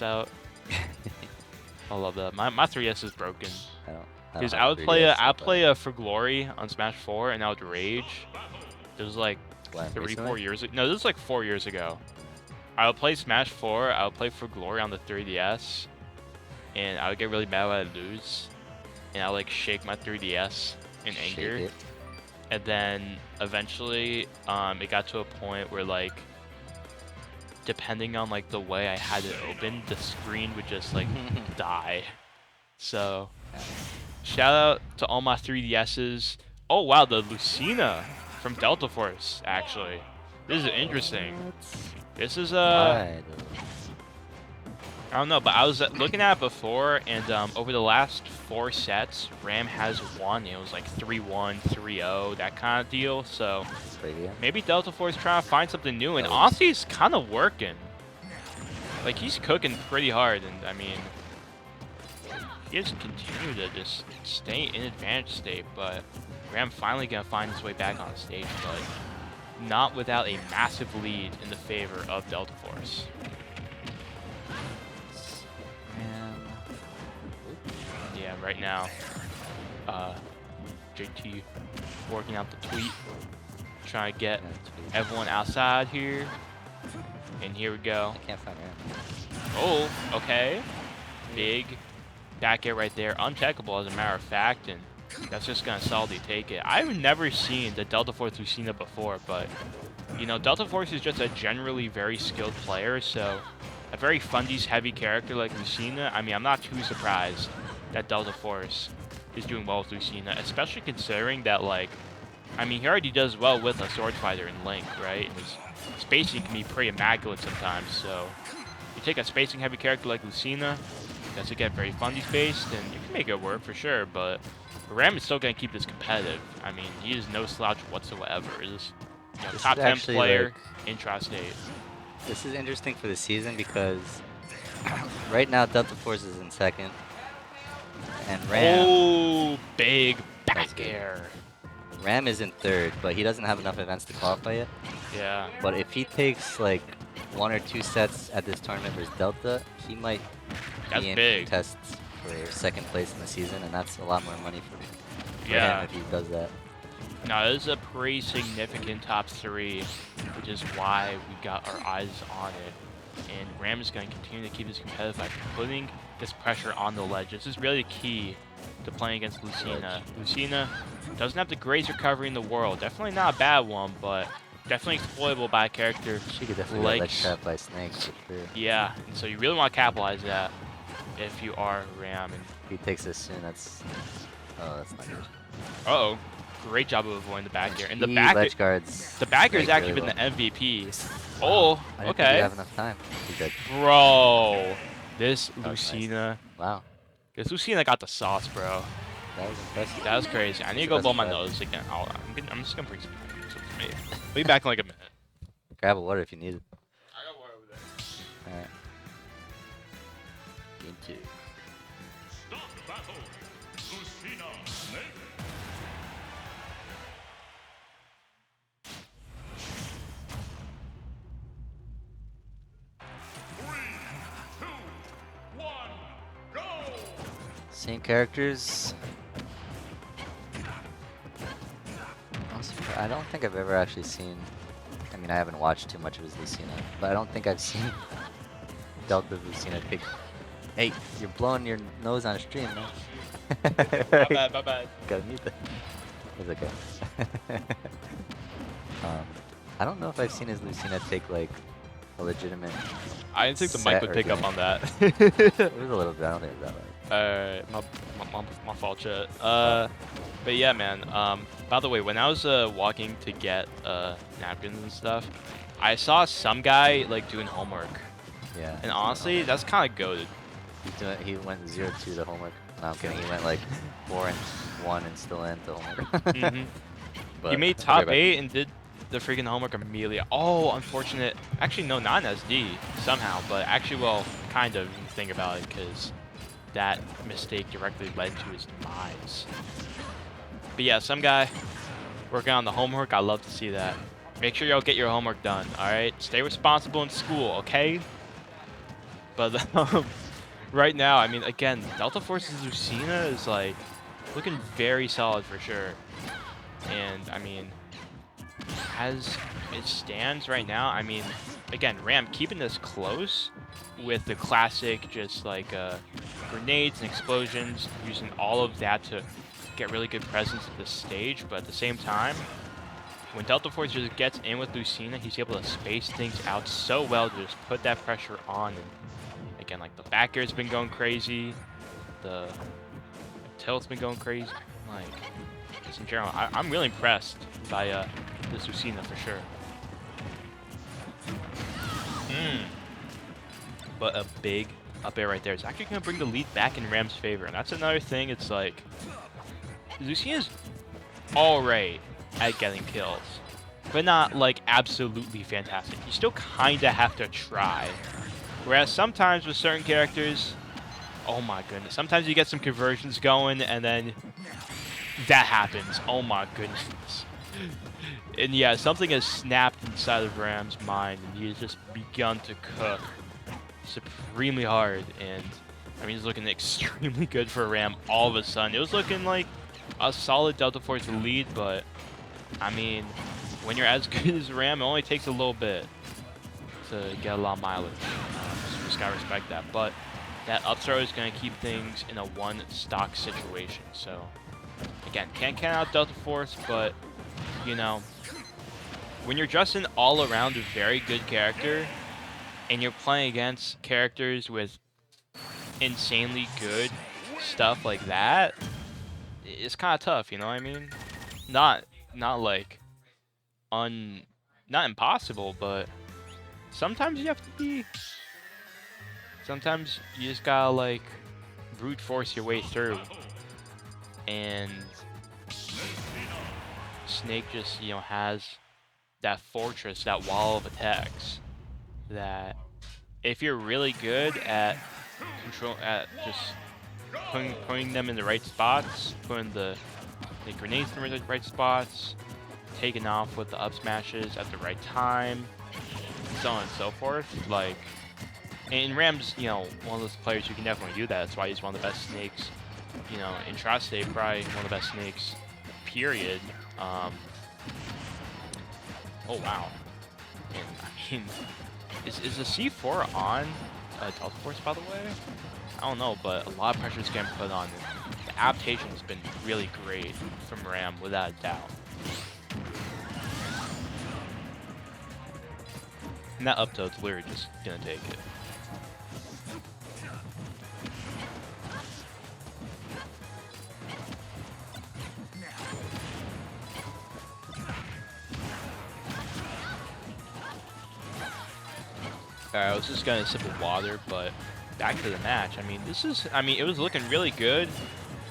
out. I love that. My 3DS is broken. I don't Because have I a would 3DS, play a For Glory on Smash 4 and I would rage. It was like when, 4 years ago. No, this was like 4 years ago. I would play Smash 4, I would play For Glory on the 3DS, and I would get really mad when I'd lose. And I would like shake my 3DS in anger. Shake it. And then eventually it got to a point where like depending on like the way I had it open, the screen would just like die. So shout out to all my 3DSs. Oh wow, the Lucina from Deltaforce actually. This is interesting. This is Why, though? I don't know, but I was looking at it before, and over the last 4 sets, Ram has won. It was like 3-1, 3-0, that kind of deal. So maybe Deltaforce trying to find something new, and honestly, it's kind of working. Like he's cooking pretty hard, and I mean, he just continue to just stay in advantage state. But Ram finally gonna find his way back on stage, but not without a massive lead in the favor of Deltaforce. Yeah, right now, JT working out the tweet, trying to get everyone outside here. And here we go. I can't find Ram. Oh, okay. Big back air right there. Uncheckable, as a matter of fact, and that's just going to solidly take it. I've never seen the Deltaforce Lucina before, but, you know, Deltaforce is just a generally very skilled player, so a very fundies-heavy character like Lucina, I mean, I'm not too surprised that Deltaforce is doing well with Lucina, especially considering that, like, I mean, he already does well with a Sword Fighter in Link, right? And his spacing can be pretty immaculate sometimes, so you take a spacing-heavy character like Lucina, that's to get very fundies-based, and you can make it work for sure, but Ram is still going to keep this competitive. I mean, he is no slouch whatsoever. He's a top 10 player in Tri-State. This is interesting for the season because right now Deltaforce is in second. And Ram. Oh, big back air. Ram is in third, but he doesn't have enough events to qualify yet. Yeah. But if he takes like 1 or 2 sets at this tournament versus Delta, he might be in contests for second place in the season, and that's a lot more money for him if he does that. Now, this is a pretty significant top 3, which is why we got our eyes on it. And Ram is going to continue to keep this competitive by putting this pressure on the ledge. This is really the key to playing against Lucina. Lucina doesn't have the greatest recovery in the world. Definitely not a bad one, but definitely exploitable by a character. She could definitely get ledge trapped by snakes for sure. Yeah, and so you really want to capitalize that if you are Ram. And if he takes this soon, that's... Oh, that's not good. Uh-oh. Great job of avoiding the back air. And the ledge guards. The back air has actually been the MVP. Oh, I didn't think he'd have enough time. Bro, this Lucina. Nice. Wow. This Lucina got the sauce, bro. That was impressive. That was crazy. I need to go blow my nose again. I'm just gonna bring some for me. I'll be back in like a minute. Grab a water if you need it. I got water over there. Alright. Game 2. Same characters. I don't think I've ever actually seen... I mean, I haven't watched too much of his Lucina, but I don't think I've seen Delta Lucina pick... Hey, you're blowing your nose on stream, man. My bad. Gotta mute that. It's okay. I don't know if I've seen his Lucina take, like, a legitimate... I didn't think the mic would pick up on that. It was a little bit, I don't think it was that loud. My fault, chat. But yeah, man. By the way, when I was walking to get napkins and stuff, I saw some guy like doing homework. Yeah. And honestly, that's kind of goated. He went 0-2 to homework. No, I'm kidding. He went like 4-1 and still in to homework. He made top 8 and did the freaking homework immediately. Oh, unfortunate. Actually, no, not an SD somehow, but actually, well, kind of. If you think about it, because that mistake directly led to his demise. But yeah, some guy working on the homework. I love to see that. Make sure y'all get your homework done, alright? Stay responsible in school, okay? But right now, I mean, again, Deltaforce's Lucina is like looking very solid for sure. And I mean, as it stands right now, I mean, again, Ram keeping this close with the classic just like grenades and explosions, using all of that to get really good presence at the stage. But at the same time, when Deltaforce just gets in with Lucina, he's able to space things out so well to just put that pressure on. And again, like the back air's been going crazy, the tilt's been going crazy. Like, just in general, I'm really impressed by this Lucina for sure. But a big up air right there is actually going to bring the lead back in Ram's favor. And that's another thing. It's like, Lucina's alright at getting kills, but not like absolutely fantastic. You still kind of have to try. Whereas sometimes with certain characters, oh my goodness, sometimes you get some conversions going and then that happens. Oh my goodness. And yeah, something has snapped inside of Ram's mind and he has just begun to cook supremely hard. And I mean, he's looking extremely good for Ram all of a sudden. It was looking like a solid Deltaforce lead, but I mean, when you're as good as Ram, it only takes a little bit to get a lot of mileage. So you just gotta respect that. But that up throw is gonna keep things in a one stock situation. So again, can't count out Deltaforce, but you know, when you're just an all-around very good character, and you're playing against characters with insanely good stuff like that, it's kind of tough, you know what I mean? Not like not impossible, but sometimes you have to be. Sometimes you just gotta like brute force your way through, and Snake just has that fortress, that wall of attacks that if you're really good at just putting them in the right spots, putting the grenades in the right spots, taking off with the up smashes at the right time, so on and so forth. Like, and Ram's, one of those players who can definitely do that. That's why he's one of the best Snakes, in Tri-State, probably one of the best Snakes, period. Oh wow. And I mean, is the C4 on Deltaforce, by the way? I don't know, but a lot of pressure is getting put on. The adaptation has been really great from Ram, without a doubt. And that up tilt's literally just gonna take it. Alright, I was just gonna sip of water, but back to the match. I mean, it was looking really good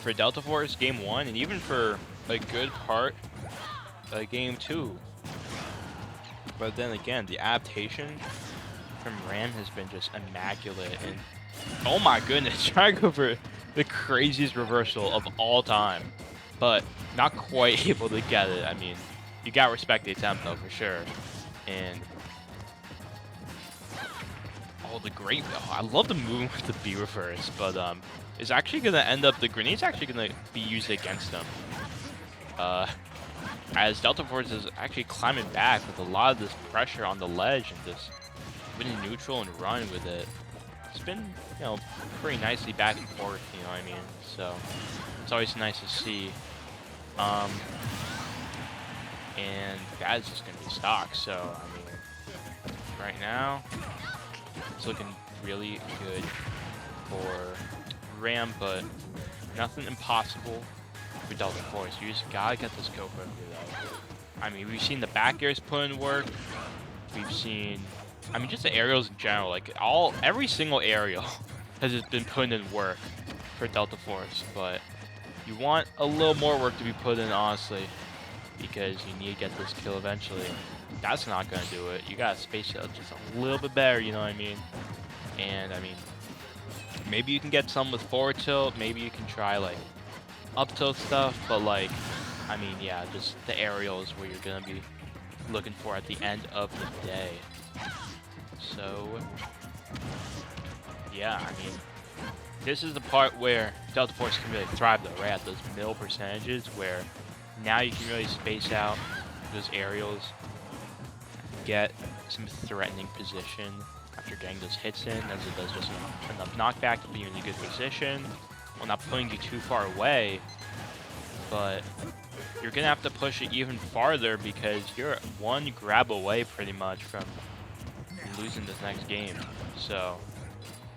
for Deltaforce game 1, and even for a good part of game 2. But then again, the adaptation from Ram has been just immaculate, and oh my goodness, trying to go for the craziest reversal of all time, but not quite able to get it. I mean, you gotta respect the attempt though, for sure. And I love the movement with the B reverse, but it's actually gonna end up, the grenade's actually gonna be used against them. As Deltaforce is actually climbing back with a lot of this pressure on the ledge and just winning neutral and run with it. It's been, pretty nicely back and forth, you know what I mean? So it's always nice to see. And that is just gonna be stock. So I mean, right now it's looking really good for Ram, but nothing impossible for Deltaforce. You just gotta get this kill quickly though. I mean, we've seen the back airs put in work. We've seen, I mean, just the aerials in general. Like every single aerial has just been put in work for Deltaforce, but you want a little more work to be put in, honestly, because you need to get this kill eventually. That's not gonna do it. You gotta space it out just a little bit better, you know what I mean? And I mean, maybe you can get some with forward tilt. Maybe you can try like up tilt stuff, but like, I mean, yeah, just the aerial is where you're gonna be looking for at the end of the day. So yeah, I mean, this is the part where Deltaforce can really thrive, though, right? At those middle percentages where now you can really space out those aerials, get some threatening position after getting those hits in, as it does just enough knockback to be in a good position while not putting you too far away. But you're going to have to push it even farther because you're one grab away pretty much from losing this next game. So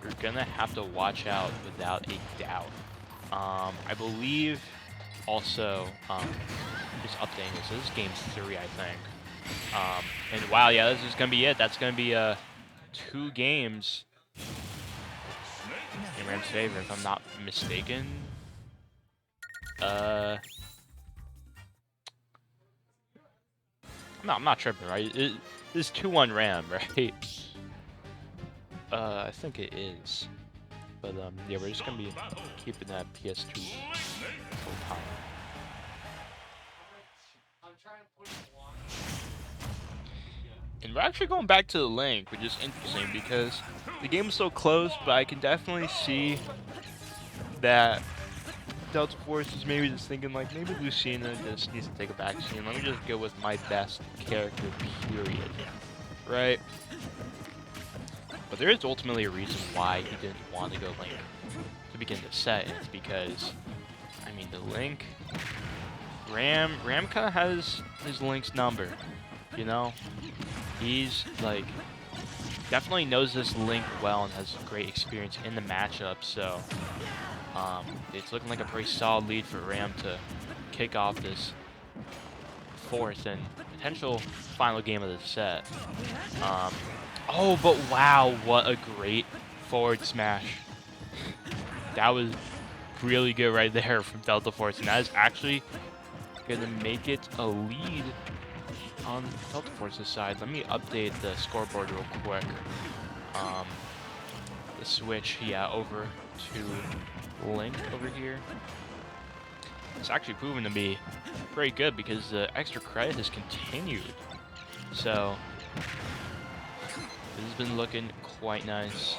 you're going to have to watch out without a doubt. I believe also, just updating this, so this is game 3, I think. And wow, yeah, this is going to be it. That's going to be 2 games in Ram's favor, if I'm not mistaken. No, I'm not tripping, right? This is 2-1 Ram, right? I think it is. But, yeah, we're just gonna be keeping that PS2 full time. And we're actually going back to the link, which is interesting because the game is so close, but I can definitely see that Deltaforce is maybe just thinking, like, maybe Lucina just needs to take a back seat. Let me just go with my best character, period. Right? But there is ultimately a reason why he didn't want to go Link to begin the set, and it's because, I mean, the Link, Ram kind of has his Link's number, you know? He's, like, definitely knows this Link well and has great experience in the matchup, so it's looking like a pretty solid lead for Ram to kick off this 4th and potential final game of the set. Oh, but wow, what a great forward smash. That was really good right there from Deltaforce, and that is actually going to make it a lead on Deltaforce's side. Let me update the scoreboard real quick. The switch, yeah, over to Link over here. It's actually proven to be pretty good because the extra credit has continued. So this has been looking quite nice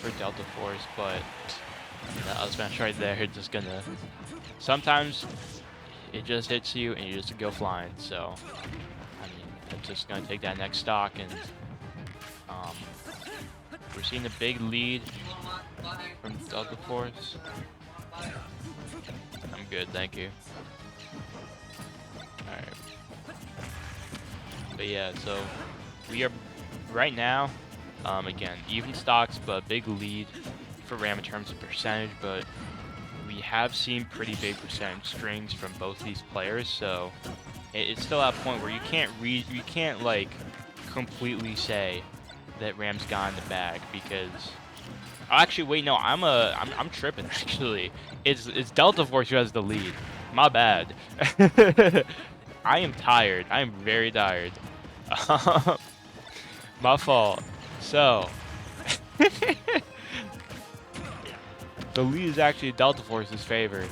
for Deltaforce, but that smash right there, it's just gonna, sometimes it just hits you and you just go flying. So I mean, it's just gonna take that next stock, and we're seeing a big lead from Deltaforce. I'm good, thank you. Alright. But yeah, so we are right now, again, even stocks, but big lead for Ram in terms of percentage, but we have seen pretty big percentage strings from both these players, so it's still at a point where you can't like completely say that Ram's got in the bag, because actually wait, no, I'm tripping actually. It's Deltaforce who has the lead. My bad. I am tired. I am very tired. My fault. So the lead is actually Deltaforce's favor,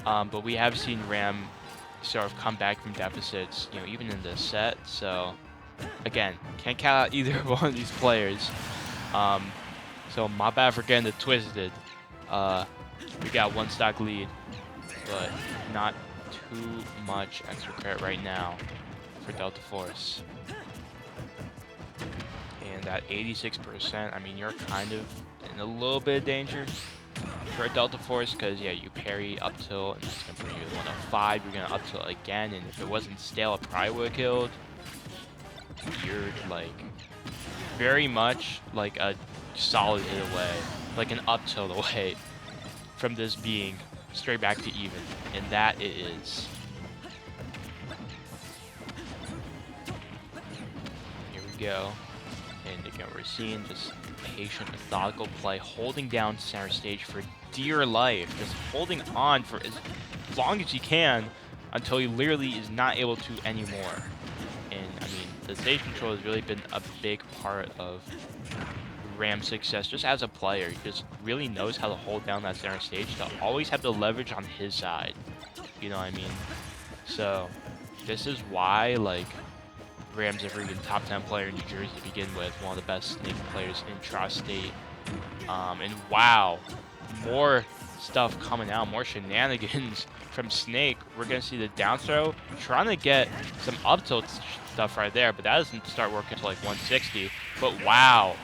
but we have seen Ram sort of come back from deficits, you know, even in this set. So again, can't count out either one of these players. So my bad for getting it twisted. We got 1 stock lead, but not too much extra credit right now for Deltaforce. And at 86%, I mean, you're kind of in a little bit of danger for Deltaforce, because yeah, you parry up tilt, and that's gonna bring you to 105. You're gonna up tilt again, and if it wasn't stale, it probably would have killed. You're like very much like a solid hit away, like an up tilt away from this being straight back to even, and that it is. Here we go. And again, we're seeing just patient, methodical play, holding down center stage for dear life, just holding on for as long as you can until he literally is not able to anymore. And I mean, the stage control has really been a big part of Ram's success just as a player. He just really knows how to hold down that center stage to always have the leverage on his side. You know what I mean? So this is why, like, Ram's a freaking top 10 player in New Jersey to begin with, one of the best Snake players in Tri-State, And wow, more stuff coming out, more shenanigans from Snake. We're going to see the down throw, trying to get some up tilt stuff right there, but that doesn't start working until like 160. But wow.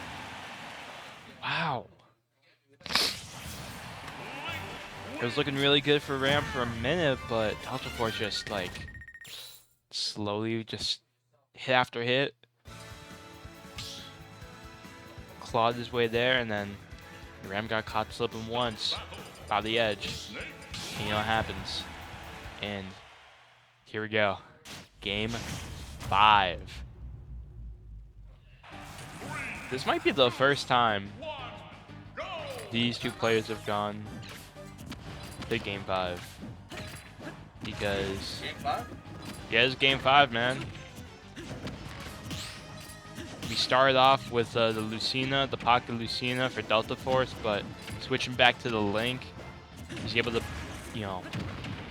Wow. It was looking really good for Ram for a minute, but Deltaforce just like slowly just hit after hit. Clawed his way there, and then Ram got caught slipping once by the edge. And you know what happens. And here we go. Game 5. This might be the first time these two players have gone to Game 5. Because... Game 5? Yeah, it's Game 5, man. We started off with the Lucina, the Pocket Lucina for Deltaforce, but switching back to the Link, he's able to, you know,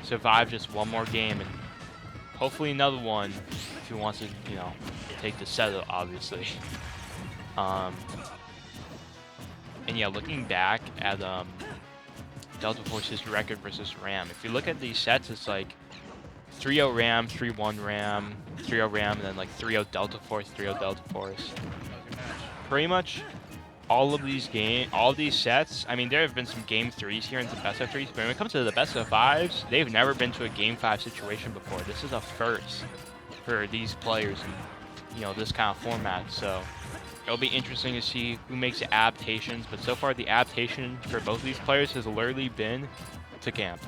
survive just one more game and hopefully another one if he wants to, you know, take the set, obviously. And yeah, looking back at Deltaforce's record versus Ram, if you look at these sets, it's like 3-0 Ram, 3-1 Ram, 3-0 Ram, and then like 3-0 Deltaforce, 3-0 Deltaforce. Pretty much all of these sets, I mean, there have been some Game 3s here and some best of 3s, but when it comes to the best of 5s, they've never been to a Game 5 situation before. This is a first for these players in, you know, this kind of format, so it'll be interesting to see who makes the adaptations, but so far the adaptation for both of these players has literally been to camp.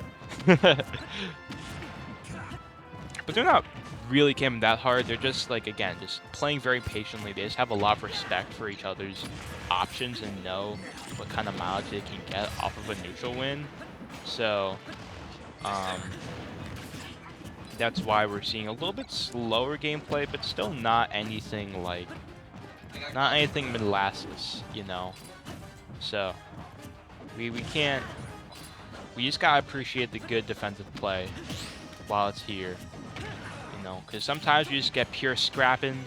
But they're not really camping that hard. They're just, like, again, just playing very patiently. They just have a lot of respect for each other's options and know what kind of mileage they can get off of a neutral win. So, that's why we're seeing a little bit slower gameplay, but still not anything, like, not anything molasses, you know? So, we can't... We just gotta appreciate the good defensive play while it's here. Because sometimes you just get pure scrapping.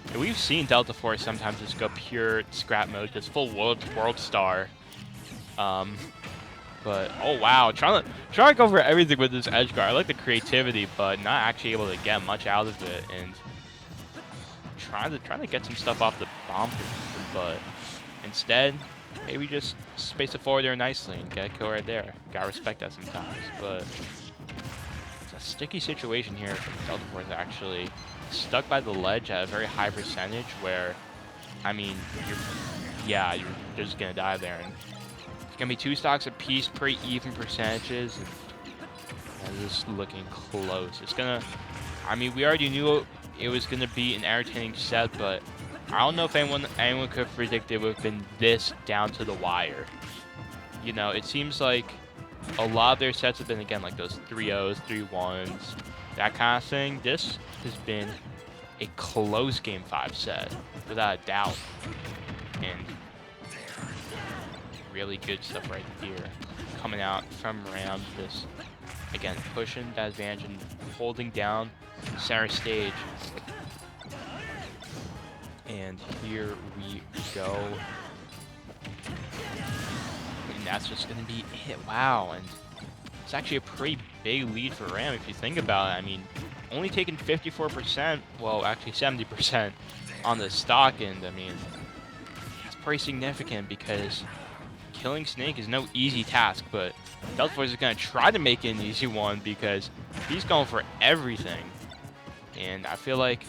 And we've seen Deltaforce sometimes just go pure scrap mode, just full world star. But oh wow, trying to go for everything with this edge guard. I like the creativity, but not actually able to get much out of it. And trying to get some stuff off the bomb, but instead maybe just space it forward there nicely and get a kill right there. Gotta respect that sometimes, but. Sticky situation here for Deltaforce, actually stuck by the ledge at a very high percentage where, I mean, you're just gonna die there, and it's gonna be 2 stocks apiece, pretty even percentages, and this is looking close. It's gonna, I mean, we already knew it was gonna be an entertaining set, but I don't know if anyone could have predicted it would have been this down to the wire. You know, it seems like a lot of their sets have been, again, like those 3-0s, 3-1s, that kind of thing. This has been a close Game 5 set, without a doubt. And really good stuff right here. Coming out from Ram, this, again, pushing that advantage and holding down center stage. And here we go. And that's just going to be it. Wow, and it's actually a pretty big lead for Ram if you think about it. I mean, only taking 54%, well, actually 70% on the stock end. I mean, that's pretty significant because killing Snake is no easy task, but Deltaforce is going to try to make it an easy one because he's going for everything. And I feel like,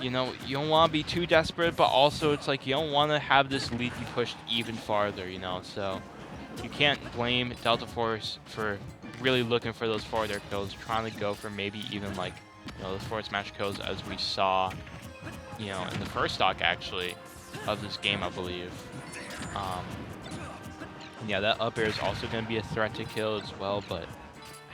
you know, you don't want to be too desperate, but also it's like you don't want to have this lead be pushed even farther, you know, so you can't blame Deltaforce for really looking for those farther kills, trying to go for maybe even like, you know, those forward smash kills as we saw, you know, in the first stock actually of this game, I believe. Yeah, that up air is also going to be a threat to kill as well, but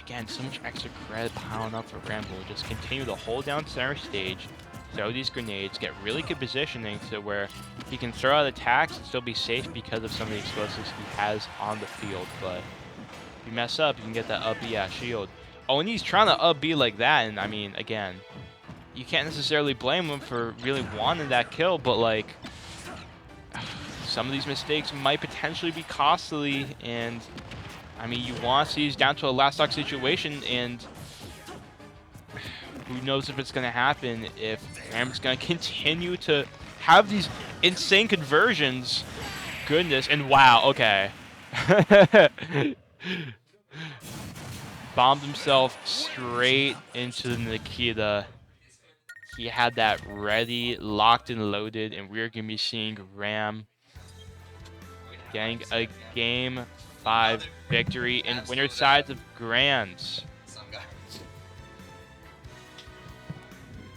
again, so much extra credit piling up for Rambo. Just continue to hold down center stage, throw these grenades, get really good positioning to where he can throw out attacks and still be safe because of some of the explosives he has on the field. But if you mess up, you can get that up B shield. Oh, and he's trying to up B like that, and I mean, again, you can't necessarily blame him for really wanting that kill, but like, some of these mistakes might potentially be costly, and I mean, you want to see these down to a last stock situation, and who knows if it's going to happen if Ram's going to continue to have these insane conversions. Goodness, and wow, okay. Bombed himself straight into the Nikita. He had that ready, locked and loaded, and we're going to be seeing Ram getting a Game 5 victory in winner sides of Grands.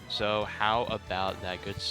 So how about that good